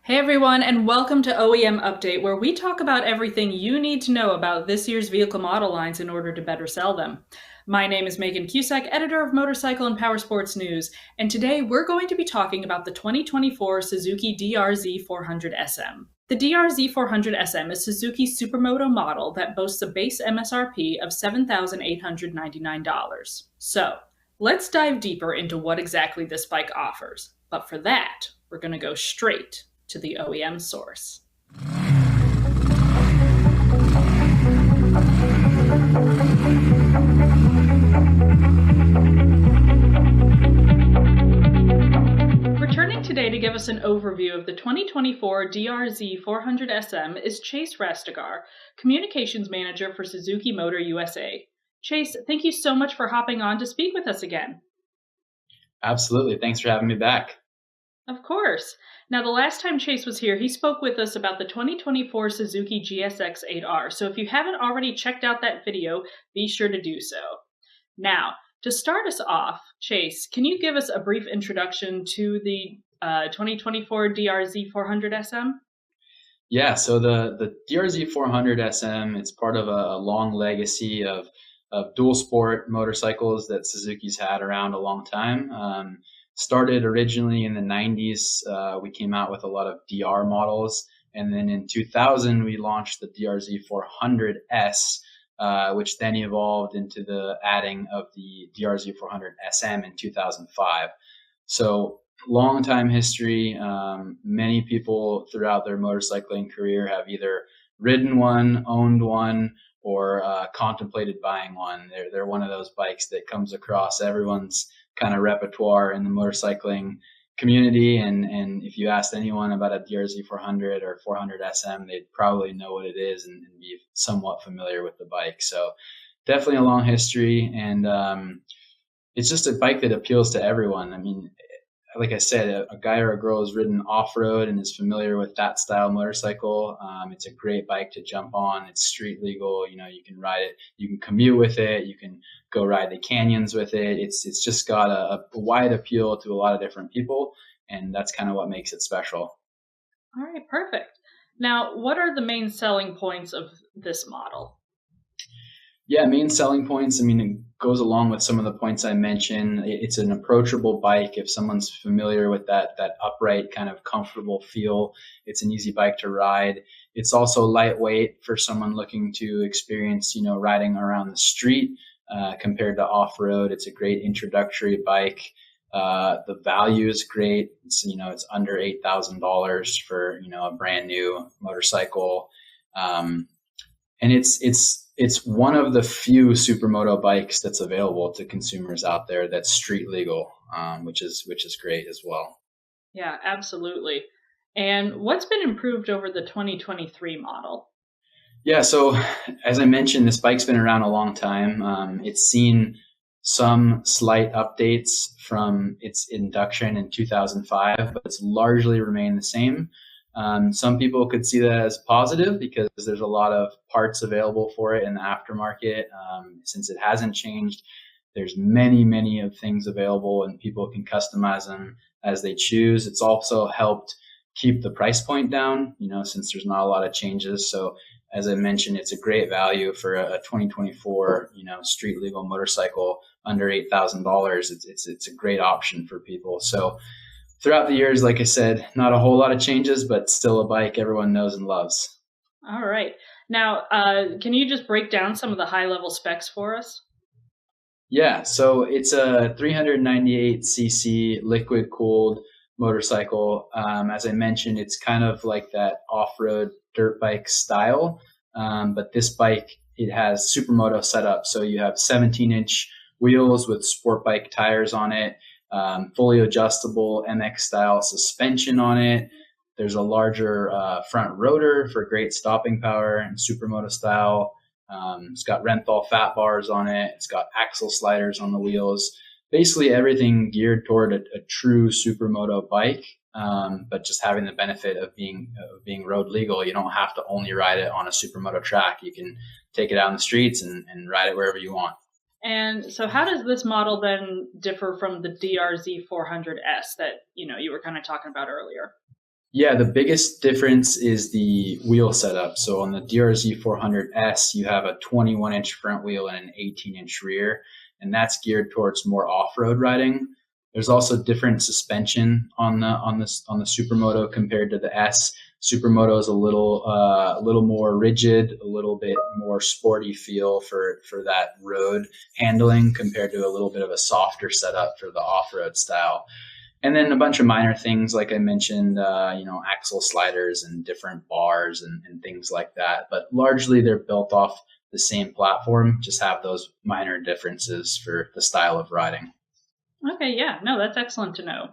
Hey everyone, and welcome to OEM Update, where we talk about everything you need to know about this year's vehicle model lines in order to better sell them. My name is Megan Cusack, editor of Motorcycle and Powersports News, and today we're going to be talking about the 2024 Suzuki DR-Z400SM. The DR-Z400SM is Suzuki's supermoto model that boasts a base MSRP of $7,899. So, let's dive deeper into what exactly this bike offers. But for that, we're going to go straight to the OEM source. Returning today to give us an overview of the 2024 DR-Z400SM is Chase Rastegar, Communications Manager for Suzuki Motor USA. Chase, thank you so much for hopping on to speak with us again. Absolutely. Thanks for having me back. Of course. Now, the last time Chase was here, he spoke with us about the 2024 Suzuki GSX-8R. So if you haven't already checked out that video, be sure to do so. Now, to start us off, Chase, can you give us a brief introduction to the 2024 DR-Z400SM? Yeah, so the DR-Z400SM, it's part of a long legacy of dual sport motorcycles that Suzuki's had around a long time. Started originally in the 90s. We came out with a lot of DR models. And then in 2000, we launched the DR-Z400S, which then evolved into the adding of the DR-Z400SM in 2005. So long time history. Many people throughout their motorcycling career have either ridden one, owned one, or contemplated buying one. They're one of those bikes that comes across everyone's kind of repertoire in the motorcycling community. And if you asked anyone about a DR-Z400 or 400SM, they'd probably know what it is and be somewhat familiar with the bike. So definitely a long history. And it's just a bike that appeals to everyone. I mean, like I said, a guy or a girl has ridden off-road and is familiar with that style motorcycle. It's a great bike to jump on. It's street legal. You know, you can ride it. You can commute with it. You can go ride the canyons with it. It's just got a wide appeal to a lot of different people, and that's kind of what makes it special. All right, perfect. Now, what are the main selling points of this model? Yeah, main selling points. I mean, it goes along with some of the points I mentioned. It's an approachable bike. If someone's familiar with that upright kind of comfortable feel, it's an easy bike to ride. It's also lightweight for someone looking to experience, riding around the street compared to off-road. It's a great introductory bike. The value is great. It's under $8,000 for, a brand new motorcycle. And it's one of the few supermoto bikes that's available to consumers out there that's street legal, which is great as well. Yeah, absolutely. And what's been improved over the 2023 model? Yeah, so as I mentioned, this bike's been around a long time. It's seen some slight updates from its induction in 2005, but it's largely remained the same. Some people could see that as positive because there's a lot of parts available for it in the aftermarket. Since it hasn't changed, there's many of things available and people can customize them as they choose. It's also helped keep the price point down, since there's not a lot of changes. So as I mentioned, it's a great value for a 2024, street legal motorcycle under $8,000. It's a great option for people. So throughout the years, like I said, not a whole lot of changes, but still a bike everyone knows and loves. All right. Now, can you just break down some of the high-level specs for us? Yeah, so it's a 398cc liquid-cooled motorcycle. As I mentioned, it's kind of like that off-road dirt bike style, but this bike, it has supermoto setup. So you have 17-inch wheels with sport bike tires on it. Fully adjustable MX style suspension on it. There's a larger front rotor for great stopping power and supermoto style. It's got Renthal fat bars on it. It's got axle sliders on the wheels. Basically everything geared toward a true supermoto bike, but just having the benefit of being road legal. You don't have to only ride it on a supermoto track. You can take it out in the streets and ride it wherever you want. And so how does this model then differ from the DR-Z400S that, you were kind of talking about earlier? Yeah, the biggest difference is the wheel setup. So on the DR-Z400S, you have a 21-inch front wheel and an 18-inch rear, and that's geared towards more off-road riding. There's also different suspension on the Supermoto compared to the S. Supermoto is a little more rigid, a little bit more sporty feel for that road handling compared to a little bit of a softer setup for the off-road style. And then a bunch of minor things, like I mentioned, axle sliders and different bars and things like that. But largely they're built off the same platform, just have those minor differences for the style of riding. Okay, yeah, no, that's excellent to know.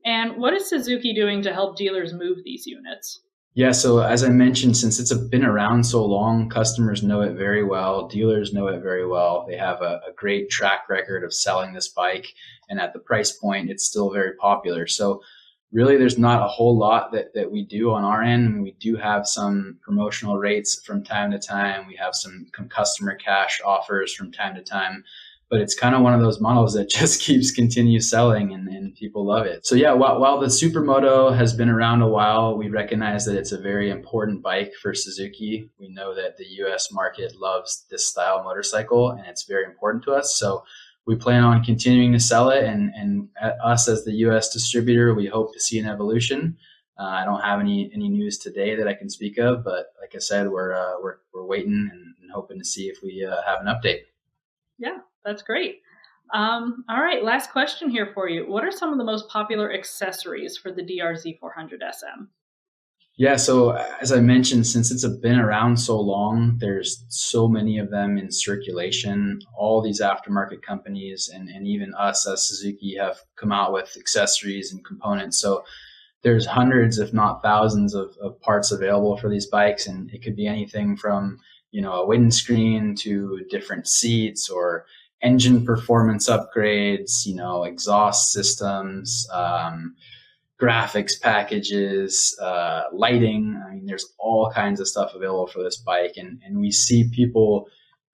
And what is Suzuki doing to help dealers move these units? Yeah, so as I mentioned, since it's been around so long, customers know it very well. Dealers know it very well. They have a great track record of selling this bike. And at the price point, it's still very popular. So really, there's not a whole lot that we do on our end. We do have some promotional rates from time to time. We have some customer cash offers from time to time. But it's kind of one of those models that just continue selling and people love it. So yeah, while the Supermoto has been around a while, we recognize that it's a very important bike for Suzuki. We know that the US market loves this style motorcycle and it's very important to us. So we plan on continuing to sell it, and us as the US distributor, we hope to see an evolution. I don't have any news today that I can speak of, but like I said, we're waiting and hoping to see if we have an update. Yeah, that's great. All right, last question here for you. What are some of the most popular accessories for the DR-Z400SM? Yeah, so as I mentioned, since it's been around so long, there's so many of them in circulation. All these aftermarket companies and even us as Suzuki have come out with accessories and components. So there's hundreds, if not thousands, of parts available for these bikes, and it could be anything from a windscreen to different seats or engine performance upgrades, exhaust systems, graphics packages, lighting. I mean, there's all kinds of stuff available for this bike, and we see people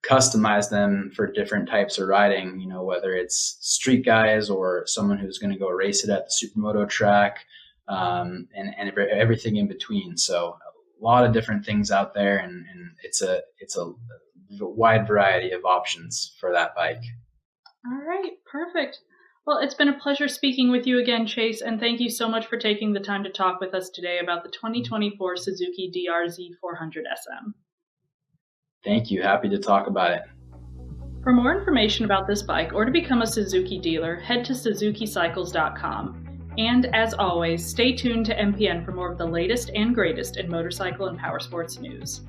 customize them for different types of riding, whether it's street guys or someone who's going to go race it at the Supermoto track, and everything in between. So a lot of different things out there, and it's a wide variety of options for that bike. All right, perfect. Well, it's been a pleasure speaking with you again, Chase, and thank you so much for taking the time to talk with us today about the 2024 Suzuki DR-Z400SM. Thank you. Happy to talk about it. For more information about this bike or to become a Suzuki dealer, head to suzukicycles.com. And as always, stay tuned to MPN for more of the latest and greatest in motorcycle and powersports news.